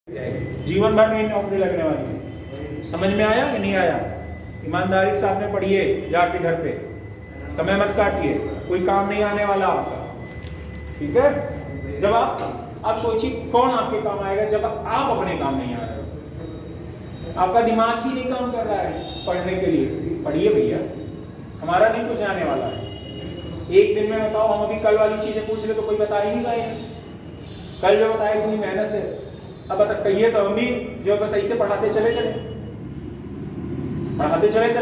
जीवन भर नहीं नौकरी लगने वाली। समझ में आया कि नहीं आया? ईमानदारी के साथ में पढ़िए, जाके घर पे समय मत काटिए, कोई काम नहीं आने वाला आपका, ठीक है? जब आप सोचिए कौन आपके काम आएगा जब आप अपने काम नहीं आ रहे हो। आपका दिमाग ही नहीं काम कर रहा है पढ़ने के लिए। पढ़िए भैया, हमारा नहीं कुछ आने वाला है। एक दिन में बताओ, हम अभी कल वाली चीजें पूछ ले तो कोई बता ही नहीं पाएगा। कल जो बताया इतनी मेहनत से, अब बता कहिए तो हम भी जो बस ऐसे पढ़ाते चले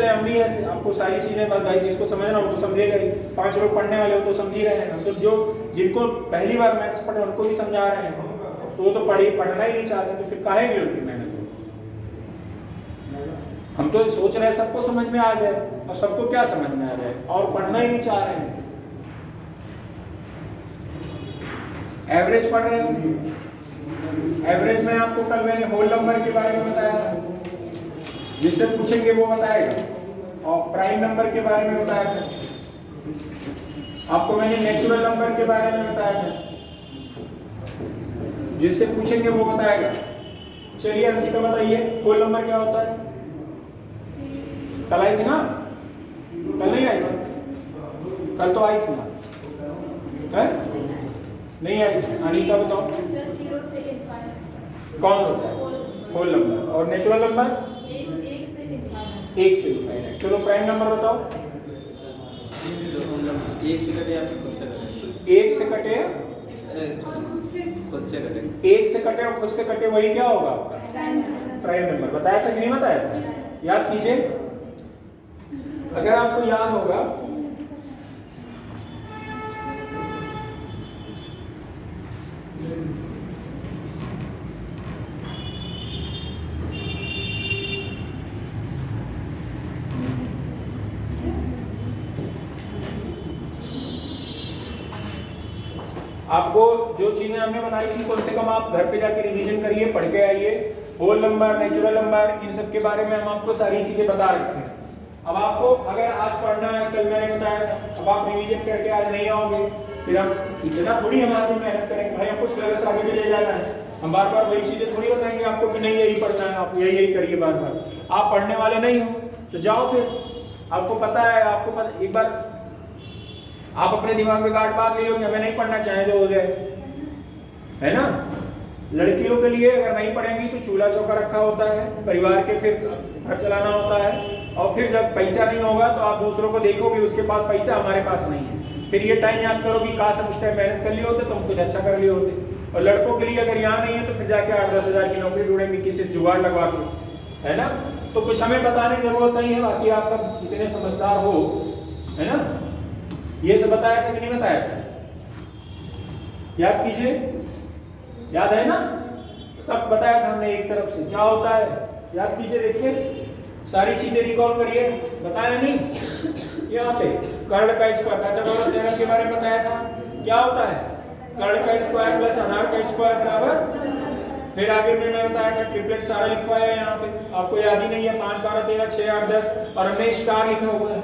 हम भी ऐसे आपको सारी चीजें। भाई जिसको समझना हो तो समझेगा ही। 5 लोग पढ़ने वाले हो तो समझ ही रहे हैं। हम तो जो जिनको पहली बार मैथ्स पढ़े उनको भी समझा रहे हैं, तो वो तो पढ़ना ही नहीं चाहते, तो फिर काहे की उनकी मेहनत? हम तो सोच रहे हैं सबको समझ में आ जाए, और सबको क्या समझ में आ जाए, और पढ़ना ही नहीं चाह रहे हैं। एवरेज पढ़ रहे हैं। एवरेज में आपको कल मैंने होल नंबर के बारे में बताया था, जिससे पूछेंगे वो बताएगा, और प्राइम नंबर के बारे में बताया था। आपको मैंने नेचुरल नंबर के बारे में बताया था, जिससे पूछेंगे वो बताएगा। चलिए अंशिका बताइए, होल नंबर क्या होता है? कल आई थी ना? कल नहीं आई थी? कल तो आई थी ना? है? नहीं आई थी। अनीता बताओ कौन होता है होल नंबर? और नेचुरल नंबर? एक से इनफाइनाइट। चलो प्राइम नंबर बताओ। एक से कटे या खुद से कटे? एक से कटे, खुद से कटे। एक से कटे और खुद से कटे, वही क्या होगा आपका? Prime number. बताया था कि नहीं बताया था? याद कीजिए, अगर आपको याद होगा आपको जो चीजें हमने बताई थी, कम से कम आप घर पे जाके रिवीजन करिए, पढ़ के आइए। होल नंबर, नेचुरल नंबर, इन सब के बारे में हम आपको सारी चीजें बता रखे हैं। अब आपको अगर आज पढ़ना है, कल मैंने बताया था, अब आप रिवीजन करके आज नहीं आओगे, फिर हम इतना थोड़ी हमारी मेहनत करेंगे भाई, हमको सिलेबस आगे भी ले जाना है। हम बार बार वही चीजें थोड़ी बताएंगे आपको कि नहीं यही पढ़ना है, आप यही करिए बार बार। आप पढ़ने वाले नहीं हो तो जाओ, फिर आपको पता है, एक बार आप अपने दिमाग में गांठ बांध लियो कि हमें नहीं पढ़ना, चाहे जो हो जाए, है ना? लड़कियों के लिए अगर नहीं पढ़ेंगी तो चूल्हा चौका रखा होता है, परिवार के फिर घर चलाना होता है, और फिर जब पैसा नहीं होगा तो आप दूसरों को देखोगे उसके पास पैसा, हमारे पास नहीं है। फिर ये टाइम याद करो कि काश हम उस टाइम मेहनत कर लिए होते तो हम कुछ अच्छा कर लिए होते। और लड़कों के लिए अगर यहाँ नहीं है तो फिर जाके 8-10 हज़ार की नौकरी ढूंढेंगे किसी से जुगाड़ लगवा के, है ना? तो कुछ हमें बताने की जरूरत नहीं है, बाकी आप सब इतने समझदार हो, है ना? ये सब बताया था कि नहीं बताया था? याद कीजिए, याद है ना? सब बताया था हमने एक तरफ से। क्या होता है याद कीजिए, देखिए सारी चीजें रिकॉल करिए। बताया नहीं? यहाँ पे कर्ण का स्क्वायर, पाइथागोरस थ्योरम के बारे में बताया था। क्या होता है? कर्ण का स्क्वायर प्लस अनार का स्क्वायर बराबर। फिर आगे में मैं बताया था ट्रिपलेट सारा लिखवाया है यहाँ पे, आपको याद ही नहीं है। 5, 12, 13, 6, 8, 10, और हमने स्टार लिखा हुआ है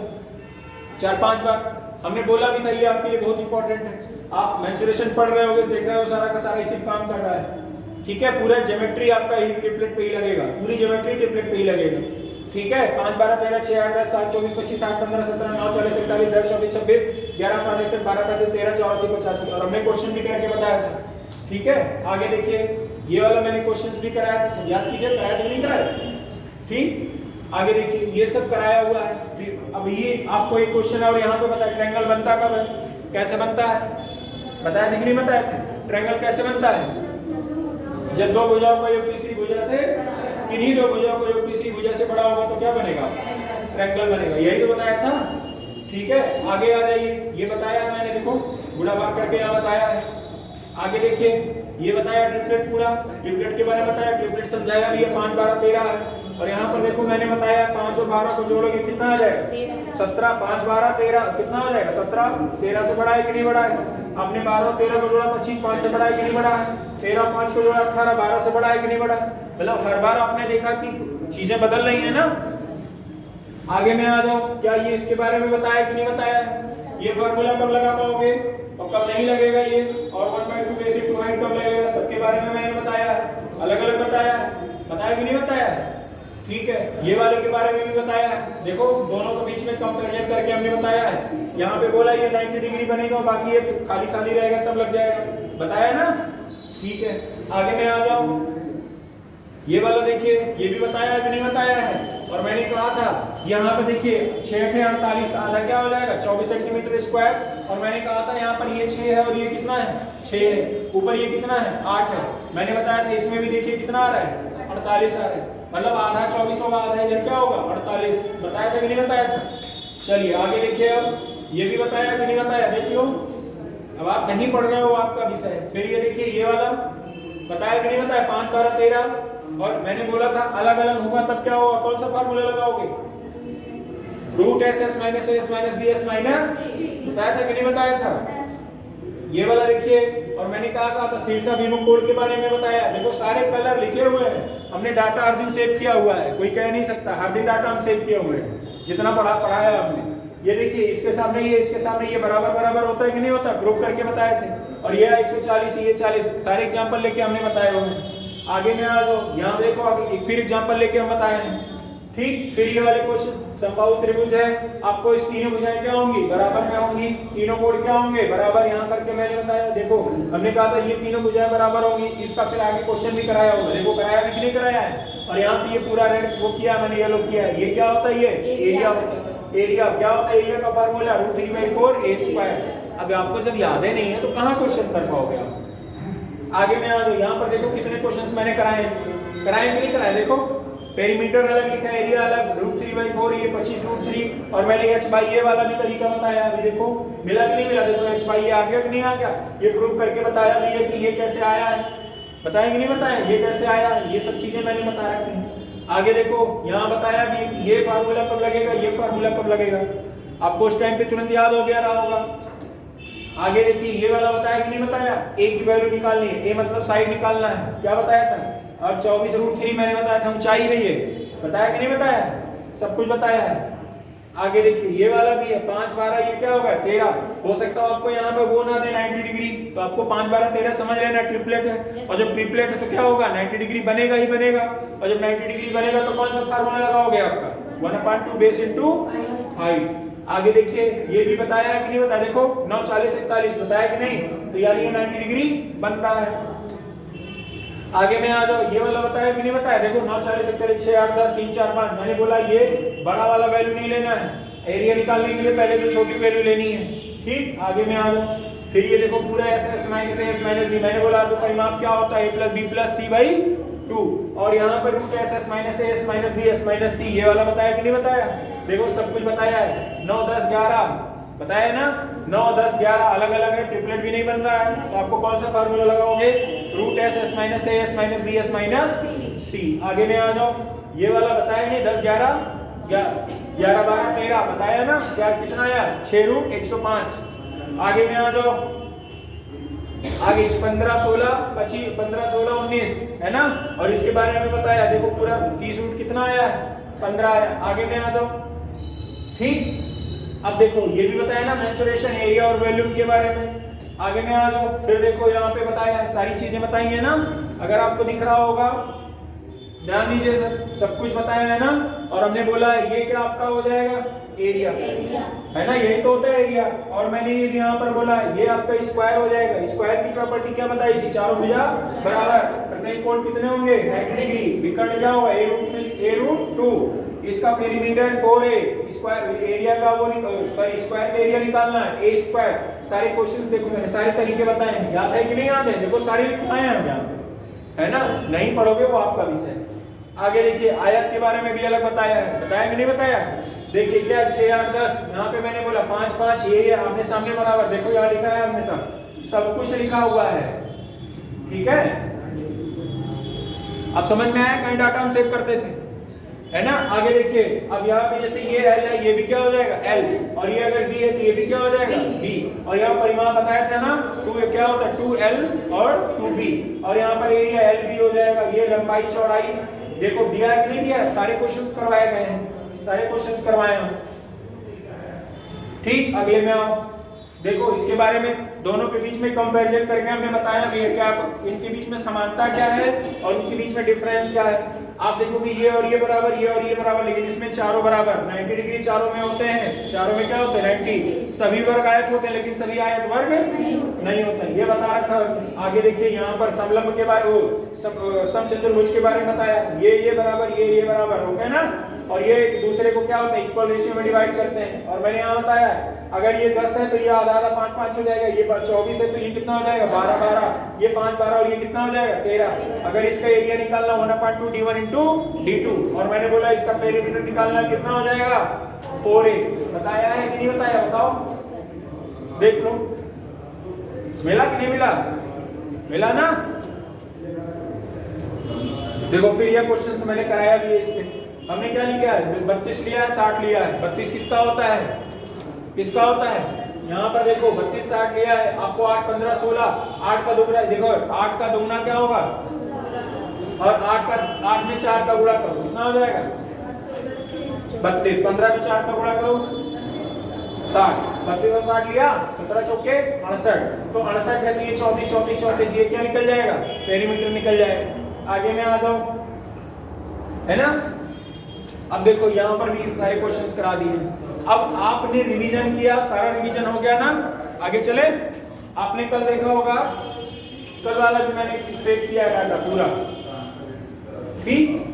4-5 बार। हमने बोला भी था ये आपके लिए बहुत इंपॉर्टेंट है। आप मेंसुरेशन पढ़ रहे होगे, देख रहे हो सारा का सारा इसी काम कर रहा है, ठीक है? पूरा ज्योमेट्री आपका ही ट्रिपलेट पे ही लगेगा, पूरी ज्योमेट्री ट्रिपलेट पे ही लगेगा, ठीक है? 5, 12, 13, 6, 8, 10, 7, 24, 25, 8, 15, 17, 9, 40, 41, 10, 24, 26, 11, 7, 1, 12, 35, 13, 84, 85। और हमने क्वेश्चन भी करके बताया था, ठीक है? आगे देखिए, ये वाला मैंने क्वेश्चन भी कराया था, सब याद कीजिए, कराया तो नहीं कराया? ठीक, आगे देखिए ये सब कराया हुआ है। अब ये आपको एक क्वेश्चन है और यहाँ पे बताया ट्रायंगल बनता कब है, कैसे बनता है? बताया नहीं बताया था? ट्रायंगल कैसे बनता है? जब दो भुजाओं का योग तीसरी भुजा से, किन्हीं दो भुजाओं का योग तीसरी भुजा से बड़ा होगा तो क्या बनेगा? ट्रायंगल बनेगा। यही तो बताया था, ठीक है? आगे आ जाइए, ये बताया है मैंने, देखो गुणा भाग करके यहाँ बताया है। आगे देखिए, ये बताया ट्रिपलेट, पूरा ट्रिपलेट के बारे में बताया, ट्रिपलेट समझाया भी है। 5, 12, 13 है। और यहाँ पर देखो मैंने बताया 5 और 12 को जोड़ोगे कितना आ जाएगा? 17। 5, 12, 13 कितना हो जाएगा? 17। 13 से बड़ा है कि नहीं बड़ा है? आपने 12 और 13 को जोड़ा 25, 5 से बड़ा है कि नहीं बड़ा है? 13 और 5 को जोड़ा 18, 12 से बड़ा है कि नहीं बड़ा है? मतलब हर बार आपने देखा कि चीजें बदल रही है ना। आगे में आ जाओ, क्या ये इसके बारे में बताया कि नहीं बताया? ये फॉर्मूला कब लगा पाओगे और कब नहीं लगेगा ये, और 1/2 बेसिस 2 हाइट कब लगेगा, सबके बारे में मैंने बताया, अलग अलग बताया। बताया कि नहीं बताया? ठीक है, ये वाले के बारे में भी बताया है। देखो दोनों के बीच में कंपैरिजन करके हमने बताया है। यहाँ पे बोला ये 90 डिग्री बनेगा, बाकी ये खाली खाली रहेगा तब लग जाएगा, बताया ना? ठीक है, आगे मैं आ जाऊं। ये वाला देखिए, ये भी बताया है कि नहीं बताया है? और मैंने कहा था यहाँ पे देखिए 6 × 48 आधा क्या हो जाएगा 24 सेंटीमीटर स्क्वायर। और मैंने कहा था यहाँ पर ये 6 है और ये कितना है 6 है, ऊपर ये कितना है 8 है। मैंने बताया था इसमें भी देखिए कितना आ रहा है 48 आ रहा है, मतलब आधा 24 होगा, आधा इधर क्या होगा 48। बताया था कि नहीं बताया था? चलिए आगे देखिए, अब ये भी बताया कि नहीं बताया? देखियो, अब आप नहीं पढ़ रहे हो आपका विषय। फिर ये देखिए ये वाला बताया कि नहीं बताया? 5 12 13। और मैंने बोला था अलग अलग होगा तब क्या होगा, कौन सा फार्मूला लगाओगे? Root S S minus S minus B S minus, बताया था कि नहीं बताया था? ये वाला देखिए, और मैंने कहा था शीर्षा विमुख कोण के बारे में बताया। देखो सारे कलर लिखे हुए हैं, हमने डाटा हर दिन सेव किया हुआ है, कोई कह नहीं सकता, हर दिन डाटा हम सेव किए हुए हैं, जितना पढ़ाया हमने। ये देखिए इसके सामने ये, इसके सामने ये बराबर बराबर होता है कि नहीं होता, ग्रुप करके बताए थे। और ये 140 ये 40, सारे एग्जांपल लेके हमने बताए हुए हैं। आगे में आ जाओ, यहाँ देखो आगे एक फिर एग्जांपल लेके हम बताए हैं। ठीक, फिर ये वाले क्वेश्चन, समबाहु त्रिभुज है, आपको इस तीनों भुजाएं क्या होंगी बराबर में होंगी, तीनों कोण क्या होंगे बराबर। यहाँ करके मैंने बताया, देखो हमने कहा था ये तीनों भुजाएं बराबर होंगी। इसका फिर आगे क्वेश्चन भी कराया होगा, देखो कराया भी कि नहीं कराया है। और यहाँ पे ये पूरा रेड वो किया मैंने, येलो किया है। ये क्या होता है? ये एरिया होता है। एरिया क्या होता है? एरिया का फार्मूला √3/4 a²। अब आपको जब यादें नहीं है तो कहाँ क्वेश्चन कर पाओगे आप? आगे में आ जाओ, यहाँ पर देखो कितने क्वेश्चंस मैंने कराए कि नहीं कराए। देखो पेरीमीटर अलग लिखा है, एरिया अलग, √3/4, ये 25√3। और मैंने h/a वाला भी तरीका बताया। अभी देखो मिला कि नहीं मिला? देखो h/a आ गया कि नहीं आ गया, ये प्रूव करके बताया भी है कि ये कैसे आया है। बताया कि नहीं बताया? ये कैसे आया, ये सब चीजें मैंने बता रखी हैं। आगे देखो यहाँ बताया भी ये फार्मूला कब लगेगा, ये फार्मूला कब लगेगा, आपको उस टाइम पे तुरंत याद हो गया रहा होगा। आगे देखिए ये वाला बताया कि नहीं बताया? a की वैल्यू निकालनी है, a मतलब साइड निकालना है, क्या बताया था? और 24√3 मैंने बताया था ऊंचाई है ये, बताया कि नहीं बताया? सब कुछ बताया है। आगे देखिए ये वाला भी है 5 12, ये क्या होगा 13। हो सकता है आपको यहाँ पे वो ना दे 90 डिग्री, तो आपको 5 12 13 समझ लेना ट्रिपलेट है। और जब ट्रिपलेट है तो क्या होगा 90 डिग्री बनेगा ही बनेगा। और जब 90 डिग्री बनेगा तो कौन सा फार्मूला लगाओगे आपका 1/2 बेस इनटू हाइट। आगे देखिए ये भी बताया है कि नहीं बताया? देखो 9 40 41 बताया कि नहीं? तो यार ये 90 डिग्री बनता है। आगे में आ जाओ, ये वाला बताया कि नहीं बताया? देखो 9 40 41 6 8 10 3 4 5। मैंने बोला ये बड़ा वाला वैल्यू नहीं लेना है, एरिया निकालने के लिए पहले तो छोटी वैल्यू लेनी है। ठीक, आगे में आ जाओ, फिर ये देखो पूरा S S minus S minus B. मैंने बोला तो परिमाप क्या होता है a + b + c/2। और यहाँ पर root S S minus S minus B S minus C, ये वाला बताया कि नहीं बताया? देखो सब कुछ बताया है। 9 10 11 बताया ना, 9 10 11 अलग अलग है, ट्रिपलेट भी नहीं बन रहा है, तो आपको कौन सा फार्मूला लगाओगे? Root S S minus S minus B S minus C. आगे में आ जाओ, ये वाला बताया नहीं 10 11 11 12 13 बताया ना, क्या कितना आया 6√105। आगे में आ जाओ, आगे 15 16 25 15 16 19 है ना, और इसके बारे में बताया। देखो पूरा 30 कितना आया 15 आया। आगे में आ जाओ, ठीक। अब देखो ये भी बताया ना मेंसुरेशन एरिया और वॉल्यूम के बारे में। आगे में आ जाओ, फिर देखो यहाँ पे बताया है, सारी चीजें बताई है ना, अगर आपको दिख रहा होगा ध्यान दीजिए सर, सब कुछ बताया है ना। और हमने बोला ये क्या आपका हो जाएगा एरिया है ना, यही तो होता है एरिया। और मैंने ये भी यहाँ पर बोला ये आपका स्क्वायर हो जाएगा। स्क्वायर की प्रॉपर्टी क्या बताई थी? चारों भुजा बराबर, प्रत्येक कोण कितने होंगे 90 डिग्री। विकर्ण क्या होगा a√2। इसका पेरीमीटर 4a। स्क्वायर एरिया का वो सॉरी स्क्वायर का एरिया निकालना है a²। सारे क्वेश्चन देखो मैंने सारे तरीके बताए हैं, याद है कि नहीं याद है? देखो सारे लिखाए हैं यहाँ है ना, नहीं पढ़ोगे वो आपका विषय। आगे देखिए आयत के बारे में भी अलग बताया है, बताया कि नहीं बताया? देखिए क्या 6 8 10, यहाँ पे मैंने बोला 5 5 ये आपने सामने बराबर, देखो यहाँ लिखा है हमने सब कुछ लिखा हुआ है, ठीक है। अब समझ में आया कहीं डाटा हम सेव करते थे है ना। आगे देखिए अब यहाँ पे जैसे ये L है, ये भी क्या हो जाएगा L, और ये अगर B है तो ये भी क्या हो जाएगा B। और यहाँ परिमाप बताया था ना 2 क्या होता है 2L और 2B। और यहाँ पर एरिया LB हो जाएगा। ये लंबाई चौड़ाई देखो दिया है कि नहीं दिया है? सारे क्वेश्चंस करवाए गए हैं, सारे क्वेश्चंस करवाए हैं, ठीक। अगले में आओ, देखो इसके बारे में दोनों के बीच में कंपैरिजन करके हमने बताया कि क्या इनके बीच में समानता क्या है और इनके बीच में डिफरेंस क्या है। आप देखोगे ये और ये बराबर, ये और ये बराबर, लेकिन इसमें चारों बराबर 90 डिग्री चारों में होते हैं। चारों में क्या होते हैं 90। सभी वर्ग आयत होते हैं लेकिन सभी आयत वर्ग नहीं होते। ये बता रखा। आगे देखिए यहाँ पर समलंब के बारे समचतुर्भुज के बारे में बताया। ये बराबर, ये बराबर होते हैं ना, और ये दूसरे को क्या होता है इक्वल रेशियो में डिवाइड करते हैं। और मैंने यहाँ बताया अगर ये 10 है तो ये आधा आधा 5 5 हो जाएगा, ये 24 है तो ये कितना हो जाएगा 12 12, ये 5 12 और ये कितना हो जाएगा 13। अगर इसका एरिया निकालना 1/2 d1 into d2, और मैंने बोला इसका पेरीमीटर निकालना कितना हो जाएगा 4a। बताया है कि नहीं बताया, बताओ देख लो। मिला कि नहीं मिला? मिला ना। देखो फिर ये क्वेश्चन मैंने कराया भी है। इसमें हमने क्या लिखा है 32 लिया है, 60 लिया है। 32 किसका होता है, किसका होता है? यहाँ पर देखो 32 60 लिया है। आपको 8 15 16, 8 का दोगुना, देखो 8 का दोगुना क्या होगा, और 8 में 4 का गुणा करो कितना हो जाएगा 32। 15 में 4 का गुणा करो 60। 32 और 60 लिया, 17 चौके 68, तो 68 है तो ये 34 34 34, ये क्या निकल जाएगा पेरीमीटर निकल जाएगा। आगे मैं आ जाऊं, है ना। अब देखो यहाँ पर भी सारे क्वेश्चंस करा दिए। अब आपने रिवीजन किया, सारा रिवीजन हो गया ना। आगे चले। आपने कल देखा होगा, कल वाला भी मैंने सेव किया डाटा पूरा, ठीक।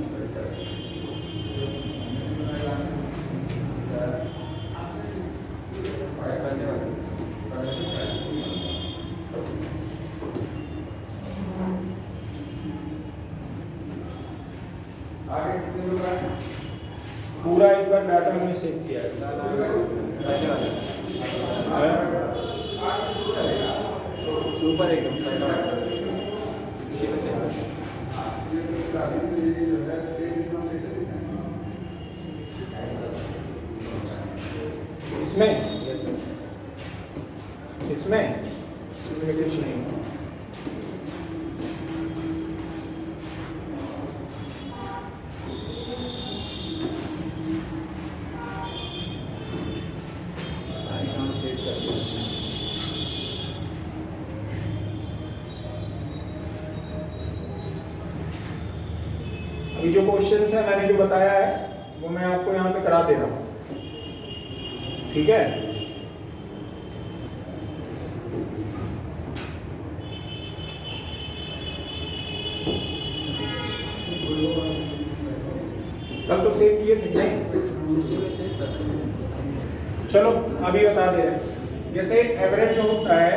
पूरा एक बार डाटा हमने सेव किया है। सुपर एकदम इसमें कुछ नहीं। अभी जो क्वेश्चंस है मैंने जो बताया है वो मैं आपको यहाँ पे करा दे रहा हूँ, ठीक है। कल तो सेव किए थे नहीं? चलो अभी बता दे रहे हैं। जैसे एवरेज जो होता है,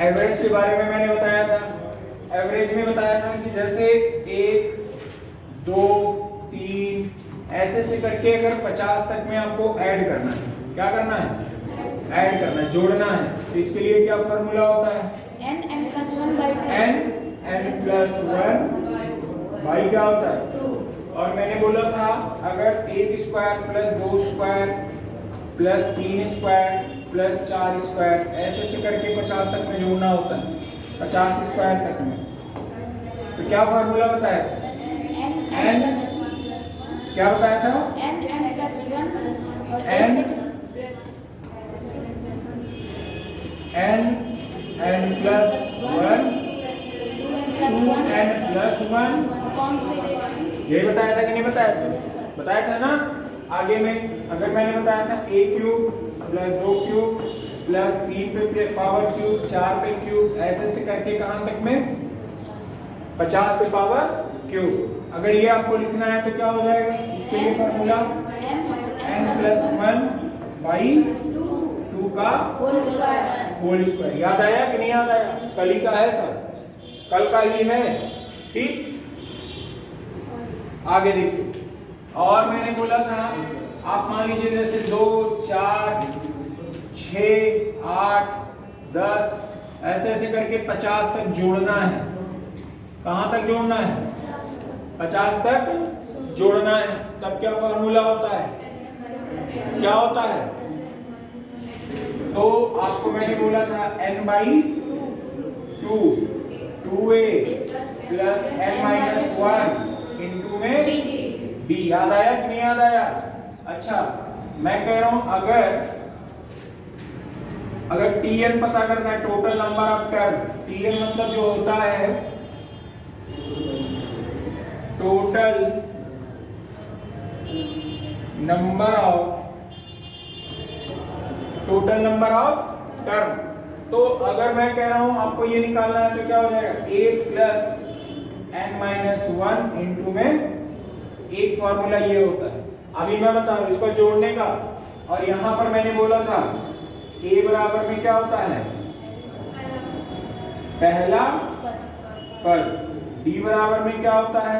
एवरेज के बारे में मैंने बताया था। एवरेज में बताया था कि जैसे 1 2 3 ऐसे से करके अगर 50 तक में आपको ऐड करना है, क्या करना है ऐड करना है, जोड़ना है, तो इसके लिए क्या फॉर्मूला होता है n plus 1 by 2 n plus 1 by क्या होता है 2। और मैंने बोला था अगर 1 square plus 2 square plus 3 square plus 4 square ऐसे से करके 50 तक में जोड़ना होता है, 50 स्क्वायर तक में, तो क्या फॉर्मूला बताया n क्या बताया था n plus 1 n plus 1 2n plus 1, यही बताया था कि नहीं बताया था? बताया था ना। आगे में अगर मैंने बताया था a cube plus 2 cube plus 3 पे पावर क्यूब 4 पे क्यूब ऐसे से करके कहां तक में 50 पे पावर क्यूब। अगर ये आपको लिखना है तो क्या हो जाएगा, इसके लिए फॉर्मूला n plus 1 by 2 का होल स्क्वायर। याद आया कि नहीं याद आया? कल ही का है सर, कल का ही है, ठीक। आगे देखिए, और मैंने बोला था आप मान लीजिए जैसे 2 4 6 8 10 ऐसे ऐसे करके 50 तक जोड़ना है। कहां तक जोड़ना है 50 तक जोड़ना है, तब क्या फॉर्मूला होता है, क्या होता है? तो आपको मैंने बोला था n by 2 2a plus n minus 1 into में b। याद आया कि नहीं याद आया? अच्छा मैं कह रहा हूं अगर tn पता करना है, total number of term, tn मतलब जो होता है टोटल नंबर ऑफ टर्म। तो अगर मैं कह रहा हूं आपको ये निकालना है तो क्या हो जाएगा, a plus n minus 1 into में एक फॉर्मूला ये होता है। अभी मैं बता रहा हूं इसको जोड़ने का, और यहां पर मैंने बोला था a बराबर में क्या होता है, पहला पद, d बराबर में क्या होता है,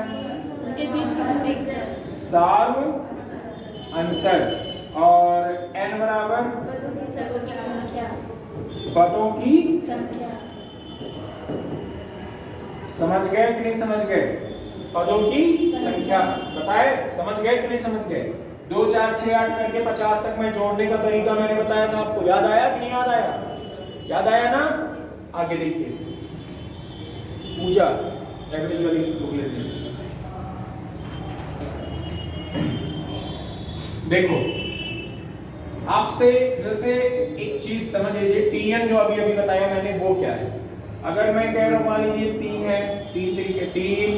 उनके बीच का डिफरेंस, सार्व अंतर, और n बराबर पदों की संख्या। समझ गए कि नहीं समझ गए, पदों की संख्या बताए, समझ गए कि नहीं समझ गए। 2 4 6 8 करके 50 तक में जोड़ने का तरीका मैंने बताया था आपको, याद आया कि नहीं याद आया, याद आया ना। आगे देखिए, पूजा एवरेज वाली बुक लेते हैं। देखो आपसे जैसे एक चीज समझ लीजिए, टीएन जो अभी बताया मैंने वो क्या है। अगर मैं कह रहा हूं मान लीजिए 3 है, 3 तरीके 3,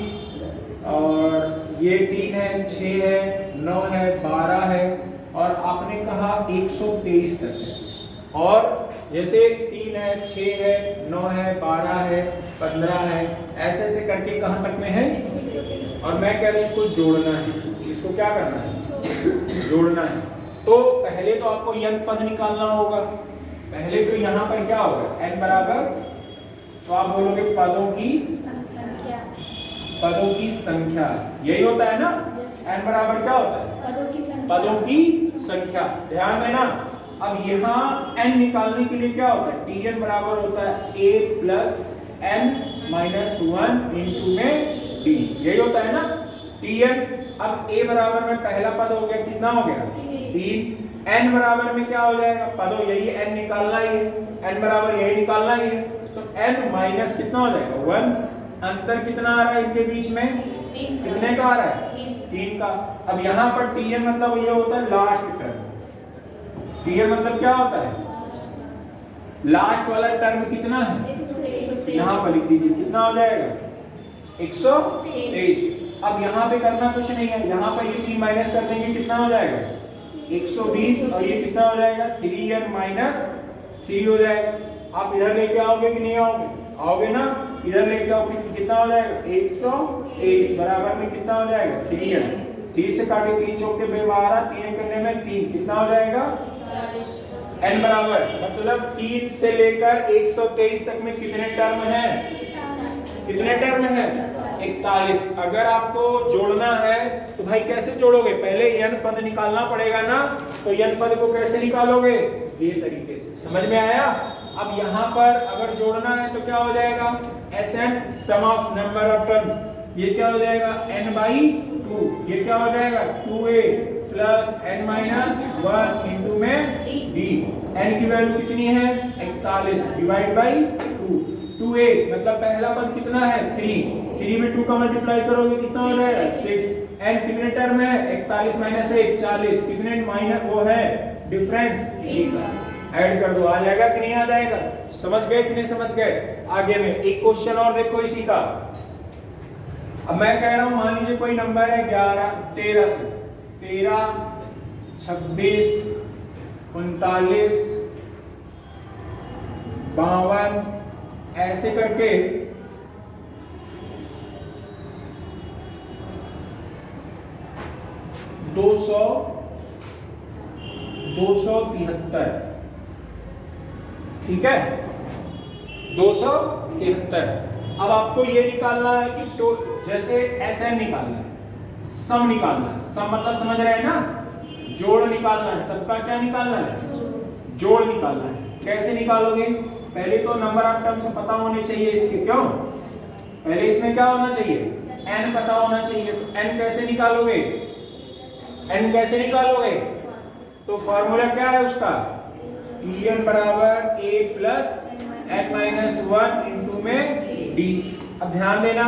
और ये 3 है, 6 है, 9 है, 12 है, और आपने कहा 123 तक है। और जैसे 3 है, 6 है, 9 है, 12 है, 15 है, ऐसे ऐसे करके कहां तक में है, और मैं कह रहा हूं इसको जोड़ना है। इसको क्या करना है, जोड़ना है। तो पहले तो आपको n पद निकालना होगा। पहले तो यहाँ पर क्या होगा, n बराबर, तो आप बोलोगे पदों की संख्या, यही होता है ना। n बराबर क्या होता है, पदों की संख्या। ध्यान देना, अब यहाँ n निकालने के लिए क्या होता है, tn बराबर होता है a plus n minus 1 into में d, यही होता है ना tn। अब a बराबर में पहला पद हो गया, कितना हो गया, 3। n बराबर में क्या हो जाएगा, पदों यही n निकालना ही है, n बराबर यही निकालना ही है। तो n माइनस कितना हो जाएगा, 1। अंतर कितना आ रहा है इनके बीच में, कितने का आ रहा है, 3 का। अब यहाँ पर tn मतलब ये होता है लास्ट टर्म। tn मतलब क्या होता है, लास्ट वाला टर्म कितना है, यहाँ पर लिख दीजिए, कितना हो जाएगा, 123। अब यहाँ पे करना कुछ नहीं है, यहाँ पर ये 3 माइनस कर देंगे, कितना हो जाएगा, 120, और ये कितना हो जाएगा, 3n माइनस 3 हो जाएगा। आप इधर लेके आओगे कि नहीं आओगे, आओगे ना, इधर लेके आओगे, कितना हो जाएगा, 123 बराबर में कितना हो जाएगा, 3n। 3 से काटे 3 चौके 12, 3 करने में 3, कितना हो जाएगा, n बराबर, मतलब 3 से लेकर 123 तक में कितने टर्म हैं, कितने टर्म हैं, 41। अगर आपको जोड़ना है तो भाई कैसे जोड़ोगे, पहले n पद निकालना पड़ेगा ना। तो n पद को कैसे निकालोगे, इस तरीके से, समझ में आया। अब यहाँ पर अगर जोड़ना है तो क्या हो जाएगा, Sn sum of number of term, ये क्या हो जाएगा, n बाई 2, ये क्या हो जाएगा, 2a plus n minus 1 into में d। n की वैल्यू कितनी है, 41, डिवाइड बाई 2। 2a मतलब पहला पद कितना है, 3 में 2 का मल्टीप्लाई करोगे कितना हो जाएगा, 6। n कितने टर्म है, 41 माइनस 1 40, कितने माइनस वो है डिफरेंस, 3 का। ऐड कर दो, आ जाएगा कि नहीं आ जाएगा, समझ गए कि नहीं समझ गए। आगे में एक क्वेश्चन और देखो इसी का। अब मैं कह रहा हूं मान लीजिए कोई नंबर है 11 13 से 13 26 39 52 ऐसे करके 273, ठीक है, 273। अब आपको ये निकालना है कि तो जैसे Sn निकालना है, सम निकालना है, सम मतलब समझ रहे हैं ना, जोड़ निकालना है, सबका क्या निकालना है, जोड़ निकालना है। कैसे निकालोगे, पहले तो नंबर ऑफ टर्म्स पता होने चाहिए इसके, क्यों, पहले इसमें क्या होना चाहिए, n पता होना चाहिए। तो n कैसे निकालोगे, n कैसे निकालोगे, तो फॉर्मूला क्या है उसका, tn बराबर a plus n minus 1 into में d। अब ध्यान देना,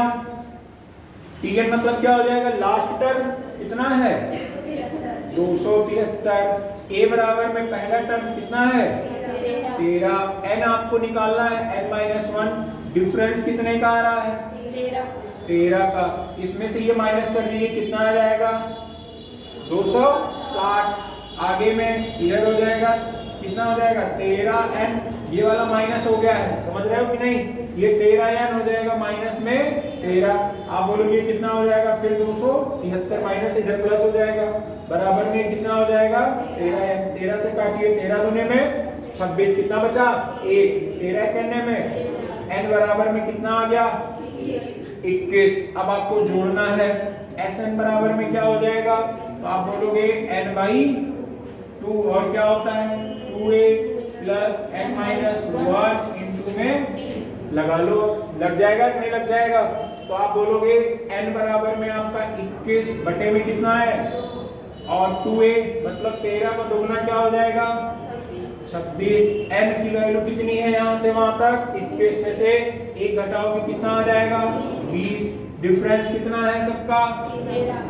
tn मतलब क्या हो जाएगा, लास्ट टर्म कितना है, 273। a बराबर में पहला टर्म कितना है, 13। n आपको निकालना है n माइनस 1, डिफरेंस कितने का आ रहा है? 13 का। इसमें से ये माइनस कर दीजिए, कितना आ जाएगा? 260। आगे में इधर हो जाएगा, कितना हो जाएगा? 13n। ये वाला माइनस हो गया है, समझ रहे हो कि नहीं? ये 13n हो जाएगा माइनस में 13। आप बोलोगे कितना हो जाएगा? फिर 273 माइनस इधर प्लस हो जाएगा, बराबर में कितना हो जाएगा? 13n। 13 से काटिए, 13 दूने में 26, कितना बचा? 1। 13 करने में n बराबर में कितना आ गया? 21। अब आपको जोड़ना है, Sn बराबर में क्या हो जाएगा? तो आप बोलोगे n/2, और क्या होता है? 2a plus n minus 1 into में लगा लो, लग जाएगा कि नहीं लग जाएगा? तो आप बोलोगे n बराबर में आपका 21 बटे में कितना है? और 2a मतलब 13 का दोगुना क्या हो जाएगा? 26। n की वैल्यू कितनी है यहाँ से वहां तक? 21 में से 1 घटाओगे कितना आ जाएगा? 20। डिफरेंस कितना है सबका?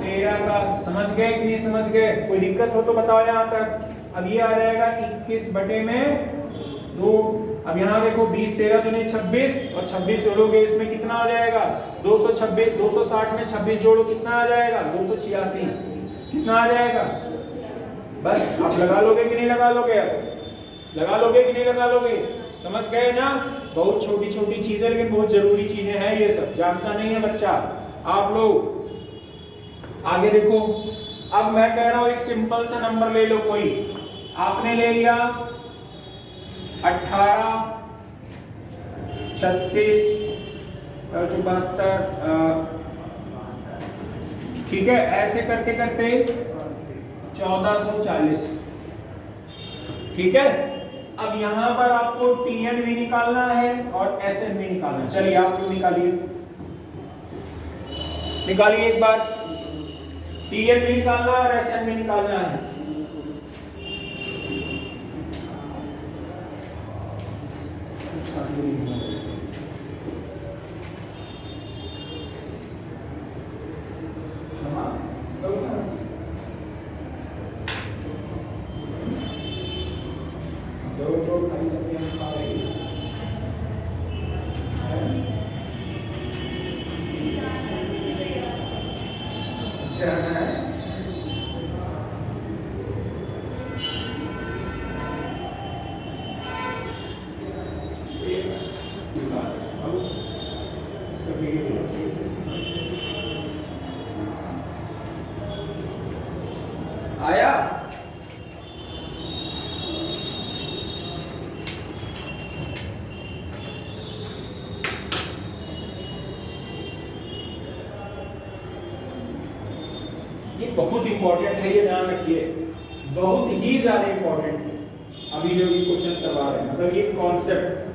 13 का। समझ गए कि नहीं समझ गए? कोई दिक्कत हो तो बताओ यहाँ तक। अब ये आ जाएगा 21 बटे में 2। अब यहाँ देखो 20, 13 दूनी 26 और 26 जोड़ोगे इसमें कितना आ जाएगा? 226। 260 में 26 जोड़ो कितना आ जाएगा? 286। कितना आ जाएगा? बस आप लगा लोगे कि नहीं लगा लोगे? लगा लोगे कि नहीं लगा लोगे? समझ गए ना? बहुत छोटी छोटी चीजें लेकिन बहुत जरूरी चीजें हैं, ये सब जानता नहीं है बच्चा। आप लोग आगे देखो। अब मैं कह रहा हूं एक सिंपल सा नंबर ले लो कोई। आपने ले लिया 18, 36 और 72, ठीक है? ऐसे करते करते 1440, ठीक है? अब यहां पर आपको Tn भी निकालना है और Sn भी निकालना है। चलिए आप लोग निकालिए, निकालिए एक बार। Tn भी निकालना है और Sn भी निकालना है। आया? ये बहुत इंपॉर्टेंट है, ये ध्यान रखिए, बहुत ही ज्यादा इंपॉर्टेंट है। अभी जो ये क्वेश्चन करवा रहे हैं, मतलब ये कॉन्सेप्ट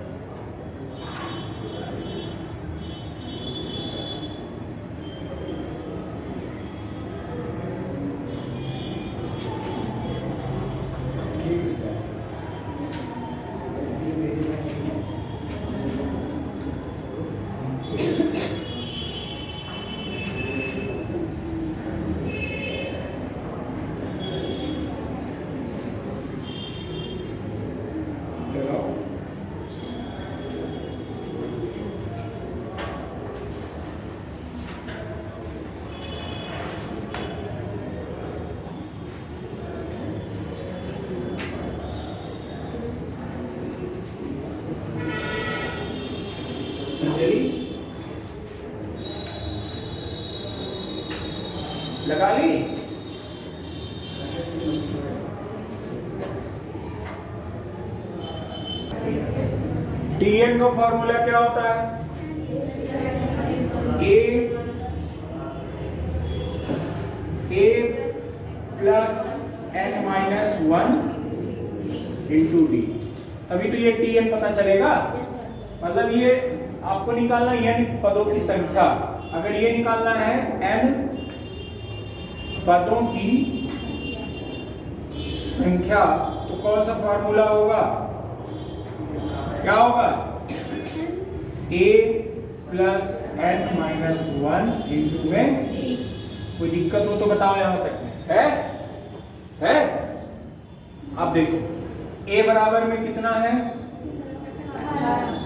लगा ली? Tn का फॉर्मूला क्या होता है? A plus n minus 1 into D. तभी तो ये Tn पता चलेगा। मतलब ये आपको निकालना है n पदों की संख्या। अगर ये निकालना है n पदों की संख्या तो कौन सा फार्मूला होगा? क्या होगा? a plus n minus 1 into में। कोई दिक्कत हो तो बताओ यहां तक है? अब देखो a बराबर में कितना है?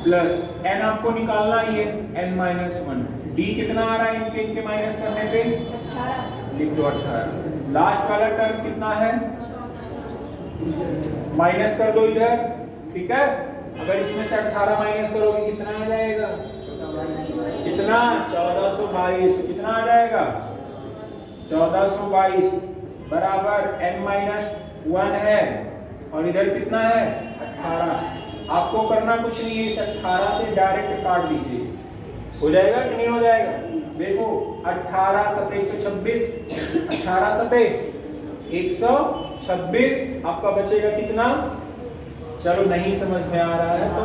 प्लस n आपको निकालना ही है n-1। d कितना आ रहा है इनके माइनस करने पे? लिख दो 18। लास्ट वाला टर्म कितना है? माइनस कर दो इधर, ठीक है। अगर इसमें से 18 माइनस करोगे कितना आ जाएगा? कितना? 1422। कितना आ जाएगा? 1422 बराबर n-1 है और इधर कितना है? 18। आपको करना कुछ नहीं है, इस 18 से डायरेक्ट काट दीजिए। हो जाएगा कि नहीं हो जाएगा? देखो 18 सते 126, 18 सते 126, आपका बचेगा कितना? चलो नहीं समझ में आ रहा है तो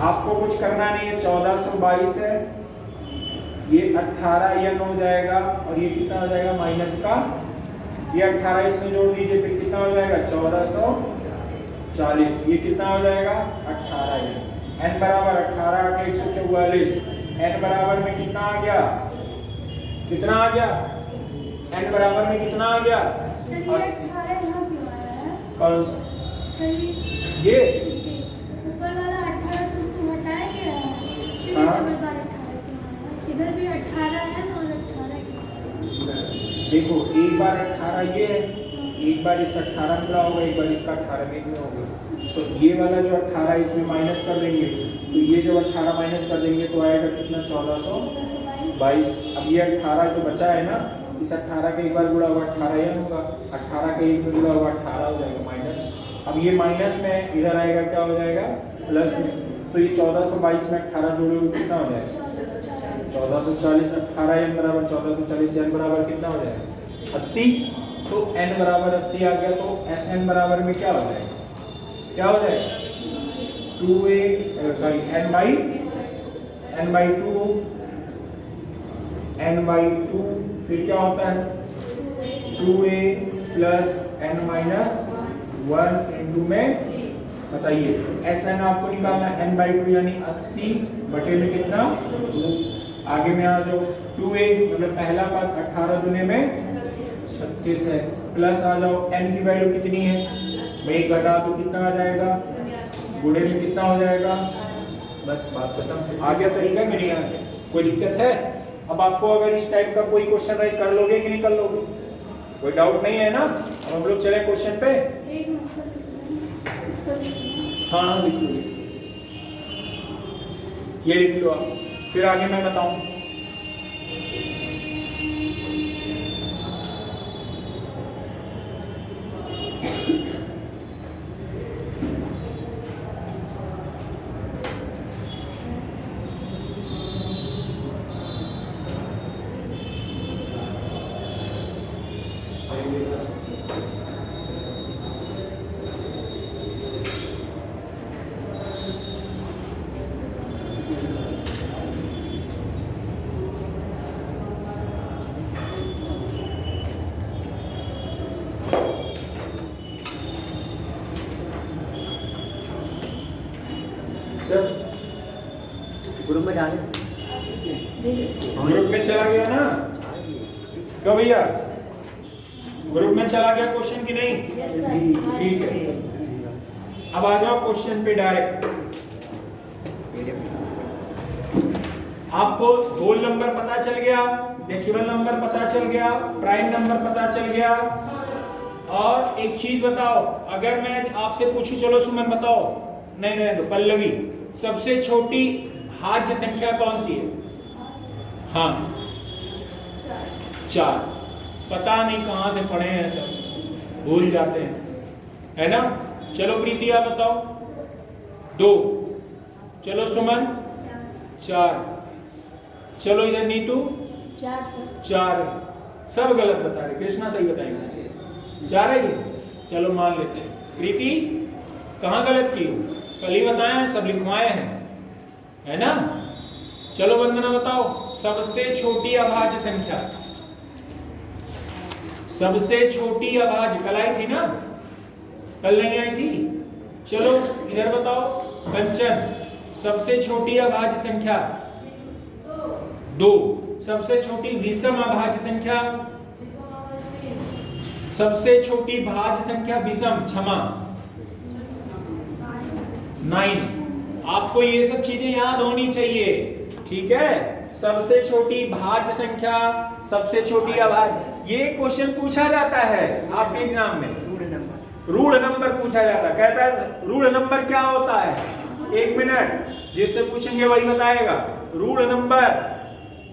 आपको कुछ करना नहीं है। 1422 है, ये 18 n हो जाएगा और ये कितना हो जाएगा माइनस का, ये 18 इसमें जोड़ दीजिए, फिर कितना हो जाएगा 1440। ये कितना हो जाएगा 18 n बराबर 18 8 144। n बराबर में कितना आ गया? कितना आ गया? n बराबर में कितना आ गया? 80। कौन सा? ये ऊपर वाला 18 तो उसको हटाएंगे, फिर हाँ। डबल बार 18 के इधर भी 18 है और 18 देखो एक बार 18 ये है, एक बार इस 18 मिला होगा, एक बार इसका 18 में होगा। तो ये वाला जो 18 इसमें माइनस कर देंगे, तो ये जो 18 माइनस कर देंगे तो आएगा कितना? 1422। अब ये 18 जो बचा है ना, इस 18 के एक बार गुणा हुआ 18 n होगा, 18 के एक में गुणा हुआ 18 हो जाएगा माइनस। अब ये माइनस में इधर आएगा क्या हो जाएगा? प्लस में। तो ये 1422 में 18 जोड़ोगे कितना हो जाएगा? 1440। 18 n बराबर 1440, n बराबर कितना हो जाएगा? 80। तो n बराबर 80 आ गया, तो Sn बराबर में क्या हो जाएगा? क्या हो जाएगा? n/2, फिर क्या होता है? 2a प्लस n-1 इंटू में बताइए Sn आपको निकालना है n/2 यानी 80 बटे में कितना? 2। आगे में आ जाओ, 2a मतलब पहला पद 18 दुने में 36 है, प्लस आ जाओ n की वैल्यू कितनी है? मैं एक घटा तो कितना आ जाएगा? गुणे में कितना हो जाएगा? बस बात खत्म। आ गया तरीका कि नहीं आ गया? कोई दिक्कत है? अब आपको अगर इस टाइप का कोई क्वेश्चन राइट कर लोगे कि नहीं कर लोगे? कोई डाउट नहीं है ना? अब हम लोग चले क्वेश्चन पे। हाँ लिख लो, ये लिख लो आप, फिर आगे मैं बताऊं। सर ग्रुप में डाले ग्रुप में चला गया ना? क्यों भैया ग्रुप में चला गया क्वेश्चन की नहीं? ठीक है, अब आ जाओ क्वेश्चन पे डायरेक्ट। आपको होल नंबर पता चल गया, नेचुरल नंबर पता चल गया, प्राइम नंबर पता चल गया। और एक चीज बताओ, अगर मैं आपसे पूछूं, चलो सुमन बताओ, नहीं रहने दो, पल्लवी, सबसे छोटी भाज्य संख्या कौन सी है? हाँ 4। पता नहीं कहां से पढ़े हैं, सब भूल जाते हैं, है ना? चलो प्रीति आप बताओ। 2। चलो सुमन 4। चलो इधर नीतू 4। सब गलत बता रहे, कृष्णा सही बताएंगे 4 है ये। चलो मान लेते हैं। प्रीति कहाँ गलत की हो? कल ही बताए हैं, सब लिखवाए हैं, है ना? चलो वंदना बताओ, सबसे छोटी अभाज्य संख्या। सबसे छोटी अभाज्य कल आई थी ना? कल नहीं आई थी? चलो इधर बताओ कंचन, सबसे छोटी अभाज्य संख्या 2। सबसे छोटी विषम अभाज्य संख्या, सबसे छोटी भाज्य संख्या विषम, क्षमा 9। आपको ये सब चीजें याद होनी चाहिए, ठीक है। सबसे छोटी भाज्य संख्या, सबसे छोटी अभाज्य, ये क्वेश्चन पूछा जाता है आपके एग्जाम में। रूढ़ नंबर पूछा जाता है, कहता है रूढ़ नंबर क्या होता है। 1 मिनट, जिससे पूछेंगे वही बताएगा। रूढ़ नंबर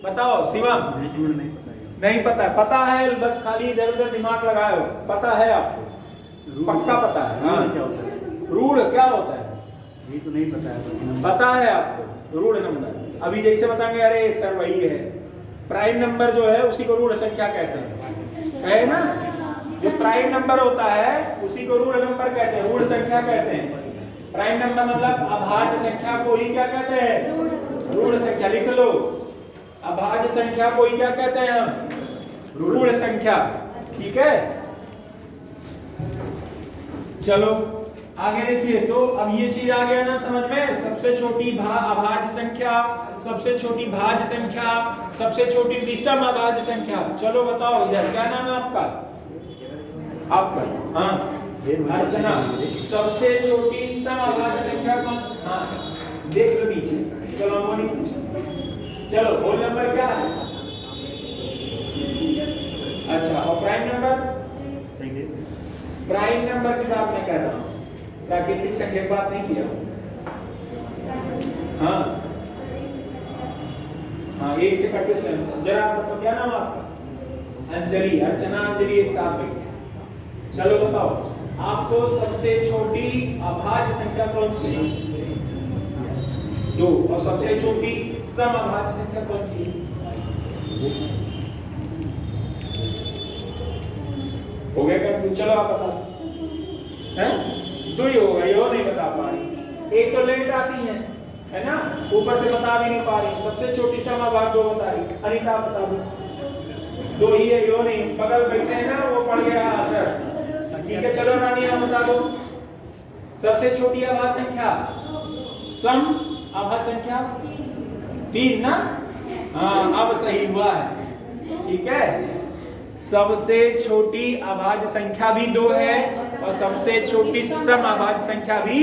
बताओ शिवम। नहीं पता, पता है बस खाली इधर उधर दिमाग लगाए हो, पता है आपको, पक्का पता है। हाँ, रूढ़ क्या होता है ये तो नहीं पता है, पता है आपको। रूढ़ नंबर अभी जैसे बताएंगे, अरे सर वही है, प्राइम नंबर जो है उसी को रूढ़ संख्या कहते हैं, है ना। जो प्राइम नंबर होता है उसी को रूढ़ नंबर कहते हैं, रूढ़ संख्या कहते हैं। प्राइम नंबर मतलब अभाज्य संख्या को ही क्या कहते हैं, रूढ़ संख्या। लिख लो, अभाज्य संख्या को ही क्या कहते हैं हम, रूढ़ संख्या, ठीक है। चलो आगे देखिए, तो अब ये चीज आ गया ना समझ में। सबसे छोटी अभाज्य संख्या, सबसे छोटी भाज्य संख्या, सबसे छोटी विषम अभाज्य संख्या। चलो बताओ इधर क्या नाम है आपका, आपका हाँ अर्चना। सबसे छोटी सम अभाज्य संख्या कौन, हाँ देख लो नीचे। चलो वो नहीं पूछा, चलो होल नंबर क्या है, अच्छा। और प्राइम नंबर, प्राइम नंबर की बात मैं कह रहा हूँ, प्राकृतिक संख्या की बात नहीं किया। हाँ हाँ, 1 से कटे स्वयं। जरा बताओ क्या नाम आपका, अंजलि, अर्चना अंजलि एक साथ बैठे। चलो बताओ आपको सबसे छोटी अभाज्य संख्या कौन सी है, 2। और सबसे छोटी सम अभाज्य संख्या कौन सी है, हो गया कर। चलो आप बताओ, हैं 2 ही होगा, ये नहीं बता पा रही। एक तो लेट आती है ना, ऊपर से बता भी नहीं पा रही। सबसे छोटी सम अभाज्य 2 बता रही, अनीता बता दो। 2 ही है, यो नहीं, बगल बैठे हैं ना, वो पड़ गया असर, ठीक है। चलो रानी आप बता दो, सबसे छोटी अभाज्य संख्या, सम अभाज्य संख्या 3 ना, हाँ अब सही हुआ है, ठीक है। सबसे छोटी अभाज्य संख्या भी 2 है और सबसे छोटी सम अभाज्य संख्या भी,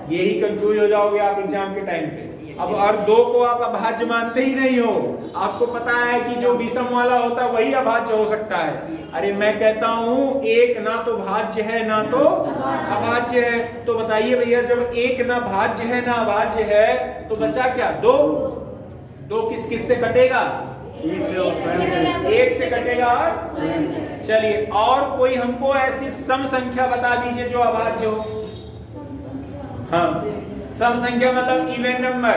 यही कंफ्यूज हो जाओगे आप एग्जाम के टाइम पे। अब और 2 को आप अभाज्य मानते ही नहीं हो, आपको पता है कि जो विषम वाला होता है वही अभाज्य हो सकता है। अरे मैं कहता हूं 1 ना तो भाज्य है ना तो अभाज्य है, तो बताइए भैया जब 1 ना भाज्य है ना अभाज्य है तो बचा क्या, 2। 2 किस किस से कटेगा, 1 से कटेगा। चलिए और कोई हमको ऐसी सम संख्या बता दीजिए जो अभाज्य हो। हाँ, सम संख्या मतलब इवन नंबर।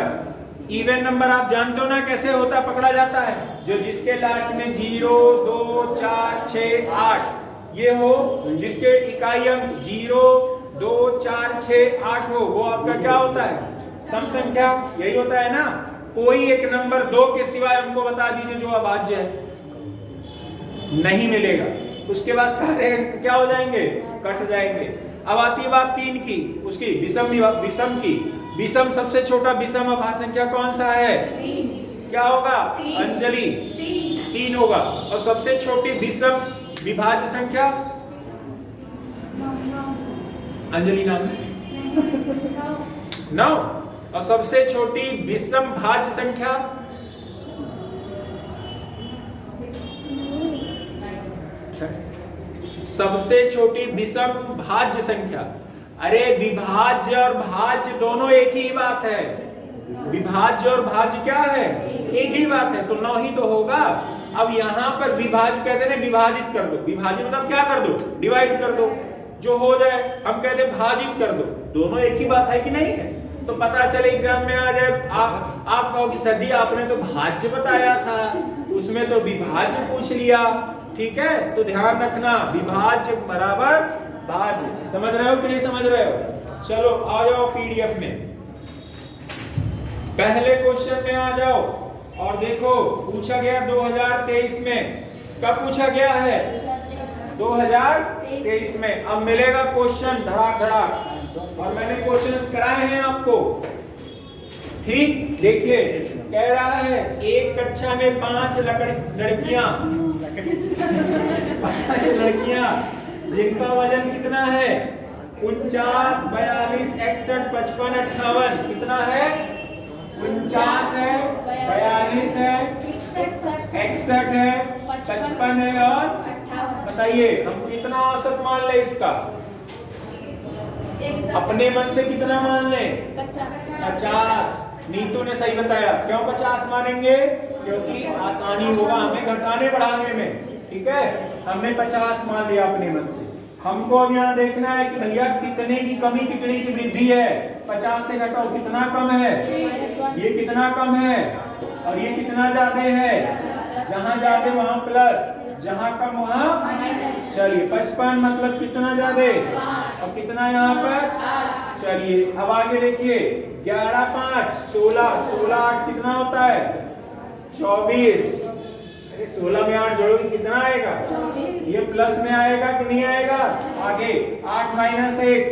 इवन नंबर आप जानते हो ना कैसे होता, पकड़ा जाता है, जो जिसके लास्ट में 0, 2, 4, 6, 8 ये हो, जिसके इकाई अंक 0, 2, 4, 6, 8 हो, वो आपका क्या होता है, सम संख्या। यही होता है ना। कोई एक नंबर 2 के सिवाय हमको बता दीजिए जो अभाज्य है, नहीं मिलेगा। उसके बाद सारे अंक क्या हो जाएंगे, कट जाएंगे। अब आती है बात 3 की, उसकी विषम की। विषम सबसे छोटा विषम अभाज्य संख्या कौन सा है, क्या होगा अंजलि, 3 होगा। और सबसे छोटी विषम विभाज्य संख्या अंजलि नाम 9। और सबसे छोटी विषम भाज्य संख्या सबसे छोटी विषम भाज्य संख्या। अरे विभाज्य और भाज्य दोनों एक ही बात है, विभाज्य और भाज्य क्या है, एक ही बात है, तो 9 ही तो होगा। अब यहाँ पर विभाज्य कहते हैं विभाजित कर दो, विभाजित मतलब क्या कर दो, डिवाइड कर दो, जो हो जाए। हम कहते हैं भाजित कर दो, दोनों एक ही बात है कि नहीं है। तो पता चले एग्जाम में आ जाए, आप कहो कि सदी आपने तो भाज्य बताया था, उसमें तो विभाज्य पूछ लिया, ठीक है। तो ध्यान रखना विभाज्य बराबर भाज्य, समझ रहे हो कि नहीं समझ रहे हो। चलो आ जाओ पीडीएफ में, पहले क्वेश्चन में आ जाओ और देखो पूछा गया 2023 में। कब पूछा गया है, 2023 में। अब मिलेगा क्वेश्चन धड़ाक धड़ाक, और मैंने क्वेश्चंस कराए हैं आपको, ठीक। देखिए कह रहा है एक कक्षा में 5 लड़कियां 5 लड़कियां जिनका वजन कितना है 49, 42, 61, 55, 58 कितना है? 49 है, 42 है, 61 है, 55 है और बताइए हम कितना औसत मान ले इसका? अपने मन से कितना मान ले? 50। नीतू ने सही बताया। क्यों 50 मानेंगे? क्योंकि आसानी होगा हमें घटाने बढ़ाने में। ठीक है, हमने 50 मान लिया अपने मन से। हमको अब यहाँ देखना है कि भैया कितने की कमी कितने की वृद्धि है। 50 से घटाओ कितना कम है? ये कितना कम है और ये कितना ज्यादा है? जहां ज्यादा वहां प्लस, जहां कम वहां चलिए 55 मतलब कितना ज्यादा और कितना यहाँ पर? चलिए अब आगे देखिए 11, 5, 16, 16, 8 कितना होता है? 24। 16 में 8 जोड़ोगे कितना आएगा? ये प्लस में आएगा कि नहीं आएगा? आगे 8 माइनस 1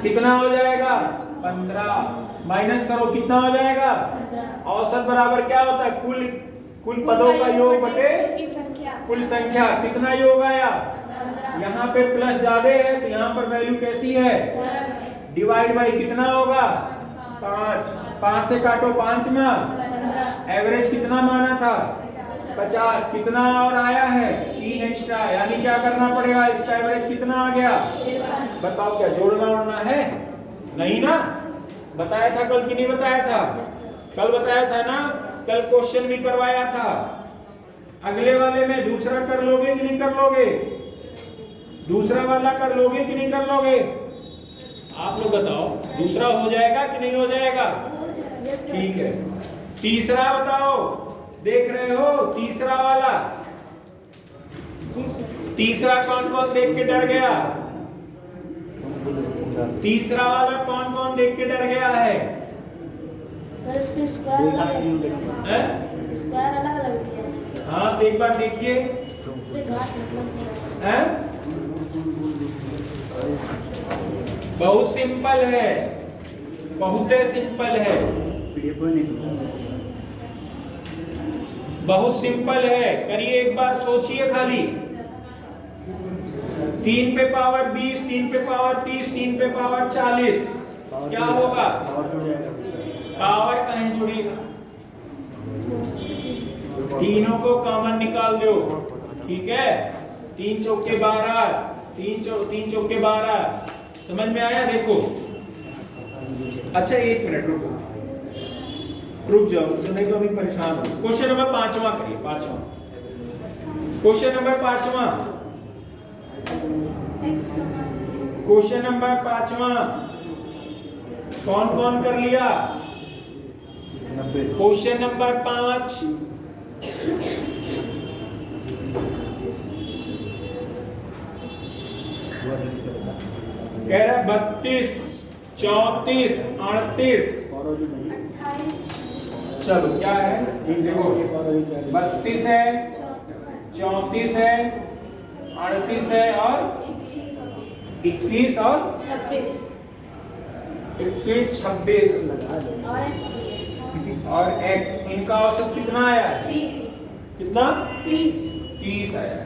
कितना हो जाएगा? 15। माइनस करो कितना हो जाएगा? औसत बराबर क्या होता है? कुल पदों का योग बटे कुल संख्या। कितना योग आया? यहाँ पे प्लस ज्यादा है तो यहाँ पर वैल्यू कैसी है? डिवाइड बाई कितना होगा? 5। 5 से काटो 5 में एवरेज कितना माना था? 50। कितना और आया है? 3 एक्स्ट्रा। यानी क्या करना पड़ेगा? इसका एवरेज कितना आ गया? बताओ क्या जोड़ना उड़ना है? नहीं ना? बताया था कल कि नहीं बताया था? कल बताया था ना? कल क्वेश्चन भी करवाया था। अगले वाले में दूसरा कर लोगे कि नहीं कर लोगे? दूसरा वाला कर लोगे कि नहीं कर लोगे? आप लोग बताओ, दूसरा हो जाएगा कि नहीं हो जाएगा? ठीक है। तीसरा बताओ, देख रहे हो तीसरा वाला? तीसरा कौन कौन देख के डर गया? तीसरा वाला कौन कौन देख के डर गया है? सर इसमें स्क्वायर अलग अलग दिया है। हाँ तो एक बार देखिए। बहुत सिंपल है, बहुत सिंपल है, बहुत सिंपल है। करिए एक बार, सोचिए खाली। 3 पे पावर 20, 3 पे पावर 30, 3 पे पावर 40 क्या होगा? पावर कहीं जुड़ेगा? तीनों को कॉमन निकाल दो। ठीक है, 3 चौके 12, 3 चौके 12। समझ में आया? देखो अच्छा 1 मिनट रुक जाओ, तो नहीं तो अभी परेशान हो। क्वेश्चन नंबर 5वां करिए। 5वां क्वेश्चन नंबर 5वां क्वेश्चन नंबर 5वां कौन कौन कर लिया? क्वेश्चन नंबर 5 कह रहा 32, 34, 38। चलो क्या है? देखो 32 है, 34 है, 38 है और 21 और 21, 26 और x। इनका औसत कितना आया? 30। कितना? 30 आया।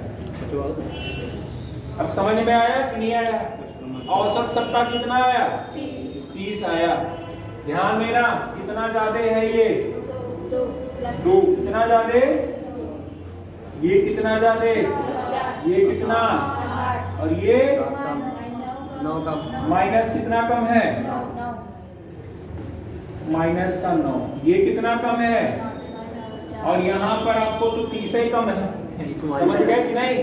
अब समझ में आया कि नहीं आया? औसत सबका कितना आया? 30 आया। ध्यान देना कितना ज्यादा है ये? 2। कितना ज्यादा? ये कितना ज्यादा? ये कितना? और ये 9 का माइनस कितना कम है? माइनस का 9। ये कितना कम है? और यहाँ पर आपको तो 30 ही कम है। समझ गए कि नहीं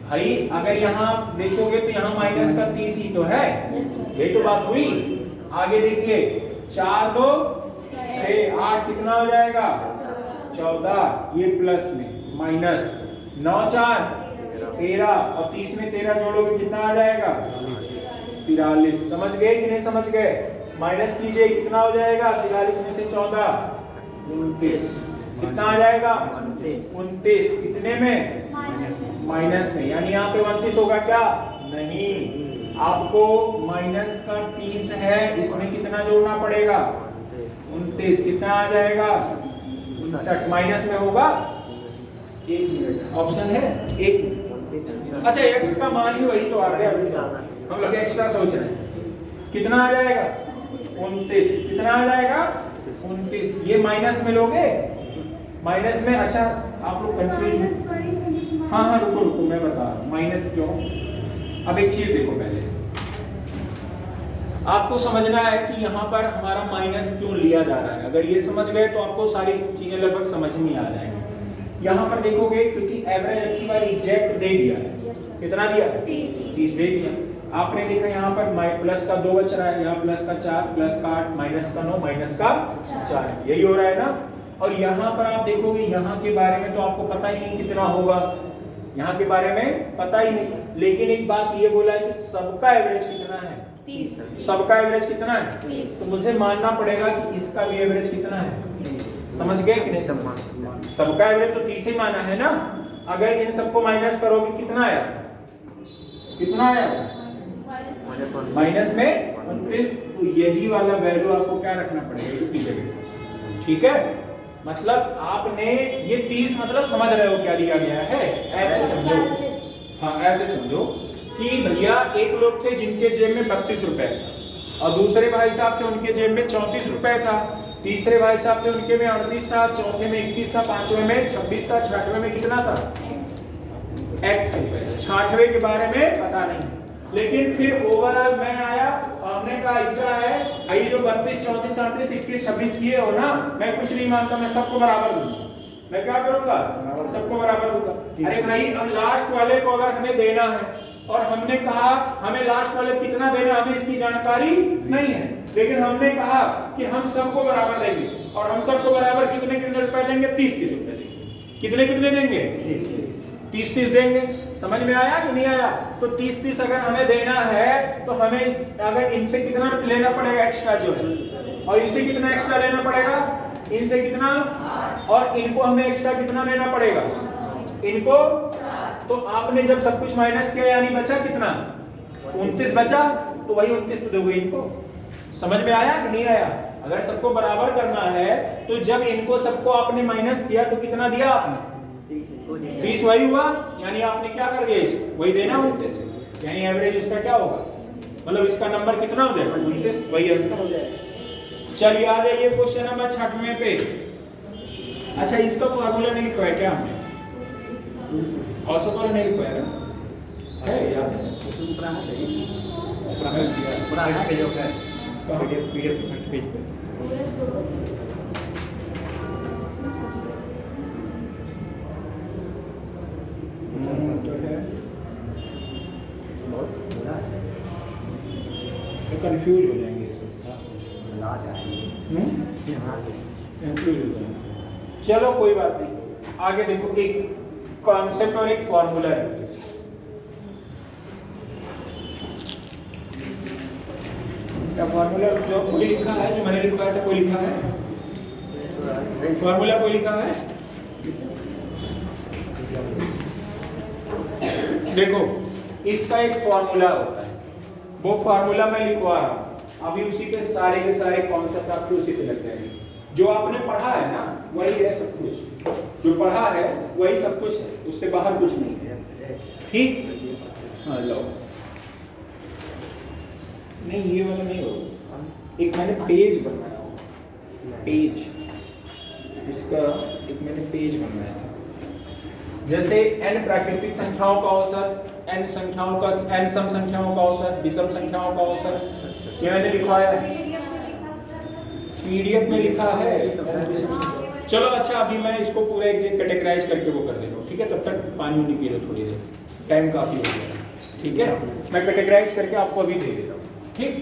भाई? अगर यहाँ देखोगे तो यहाँ माइनस का 30 ही तो है। ये तो बात हुई। आगे देखिए 4, 2, 6, 8 कितना हो जाएगा? 14। ये प्लस में माइनस 9, 4, 13 और 30 में 13 जोड़ोगे कितना आ जाएगा? 43। समझ गए कि नहीं समझ गए? माइनस कीजिए कितना हो जाएगा? 43 में से 14, 29। कितना आ जाएगा? 29। कितने में? माइनस में। यानी यहाँ पे 29 होगा क्या? नहीं, आपको माइनस का 30 है, इसमें कितना जोड़ना पड़ेगा? 29। कितना आ जाएगा? 59। माइनस में होगा? 1 मिनट ऑप्शन है 1 मिनट। अच्छा x का मान ही वही तो आ गया। हम लोग एक्स्ट्रा सोच रहे हैं। कितना आ जाएगा 29। कितना आ जाएगा 29। ये माइनस में लोगे, माइनस में। अच्छा आप लोग कंफ्यूज, हाँ रुको मैं बता रहा हूँ माइनस क्यों। अब एक चीज देखो, पहले आपको समझना है कि यहाँ पर हमारा माइनस क्यों लिया जा रहा है। अगर ये समझ गए तो आपको सारी चीजें लगभग समझ में आ जाएंगी। यहाँ पर देखोगे क्योंकि एवरेज एक्टिव वाली एग्जैक्ट दे दिया है, कितना दिया 30 दे दिया। आपने देखा यहाँ पर प्लस का 2 बच रहा है, यहाँ प्लस का 4, प्लस का 8, माइनस का 9, माइनस का 4, यही हो रहा है ना। और यहाँ पर आप देखोगे यहाँ के बारे में तो आपको पता ही नहीं कितना होगा, यहाँ के बारे में पता ही नहीं। लेकिन एक बात ये बोला है कि सबका एवरेज कितना है 30। सबका एवरेज कितना है 30। तो मुझे मानना पड़ेगा कि इसका भी एवरेज कितना है, समझ गए कि नहीं? सबका एवरेज तो 30 ही माना है ना। अगर इन सबको माइनस करोगे कितना आया, कितना आया माइनस में 29। तो यही वाला वैल्यू आपको क्या रखना पड़ेगा इसकी जगह, ठीक है। मतलब आपने ये 30 मतलब समझ रहे हो क्या लिया गया है, ऐसे समझो। हाँ ऐसे समझो कि भैया एक लोग थे जिनके जेब में 32 रुपए था, और दूसरे भाई साहब थे उनके जेब में 34 रुपए था, तीसरे भाई साहब थे उनके में 38 था, चौथे में 21 था, पांचवें में 26 था, छठवें में कितना था x रुपए। छठवें के बारे में पता नहीं, लेकिन फिर ओवरऑल मैं आया, हमने कहा ऐसा है भाई जो 32, 34, 38, 21, 26 किए हो ना, मैं कुछ नहीं मानता, मैं सबको बराबर दूंगा। मैं क्या करूंगा, सबको बराबर दूंगा। अरे भाई अब लास्ट वाले को अगर हमें देना है और हमने कहा हमें लास्ट वाले कितना देना हमें इसकी जानकारी नहीं है, लेकिन हमने कहा कि हम सबको बराबर देंगे, और हम सबको बराबर कितने कितने रुपए देंगे 30-30 रुपए देंगे। कितने कितने देंगे 30-30 देंगे। समझ में आया कि नहीं आया? तो 30-30 अगर हमें देना है तो हमें अगर इनसे कितना लेना पड़ेगा एक्स्ट्रा जो है, और इनसे कितना एक्स्ट्रा लेना पड़ेगा, इनसे कितना, और इनको हमें एक्स्ट्रा कितना लेना पड़ेगा, इनको। तो आपने जब सब कुछ माइनस किया यानी बचा कितना 29 बचा, तो वही 29 दोगे इनको। समझ में आया कि नहीं आया? अगर सबको बराबर करना है तो जब इनको सबको आपने माइनस किया तो कितना दिया आपने 30 वही हुआ, यानी आपने क्या कर दिया इसको वही देना 29, यानी एवरेज इसका क्या होगा, मतलब इसका नंबर कितना हो जाएगा 29, वही आंसर हो जाएगा। चलिए आ जाइए क्वेश्चन नंबर 6वें पे। अच्छा इसका फार्मूला नहीं लिखा है क्या हमने, औसत वाला नहीं लिखा है ना, है याद है पीडीएफ पेज पे। कंफ्यूज हो जाएंगे कंफ्यूज हो जाएंगे। चलो कोई बात नहीं, आगे देखो एक कॉन्सेप्ट और एक फॉर्मूला है। क्या फॉर्मूला जो कोई लिखा है, जो मैंने लिखवाया था कोई लिखा है फॉर्मूला, कोई लिखा है? देखो इसका एक फॉर्मूला होता है, वो फॉर्मूला मैं लिखवा रहा हूँ अभी, उसी के सारे कॉन्सेप्ट आपके उसी पे लग जाएंगे। जो आपने पढ़ा है ना वही है सब कुछ, जो पढ़ा है वही सब कुछ है, उससे बाहर कुछ नहीं है, ठीक? हाँ लो, नहीं ये वाला नहीं होगा, एक मैंने पेज बनाया हो, पेज इसका एक मैंने पेज बनाया था। जैसे n प्राकृतिक संख्याओं का औसत, n संख्याओं का, n सम संख्याओं का औसत, विषम संख्याओं का औसत, ये मैंने लिखवाया है, पीडीएफ में लिखा है। चलो अच्छा अभी मैं इसको पूरा एक कैटेगराइज करके वो कर दे रहा हूँ, ठीक है? तब तक पानी नहीं पी लो थोड़ी देर, टाइम काफी हो गया, ठीक है? मैं कैटेगराइज करके आपको अभी दे दे रहा हूँ, ठीक?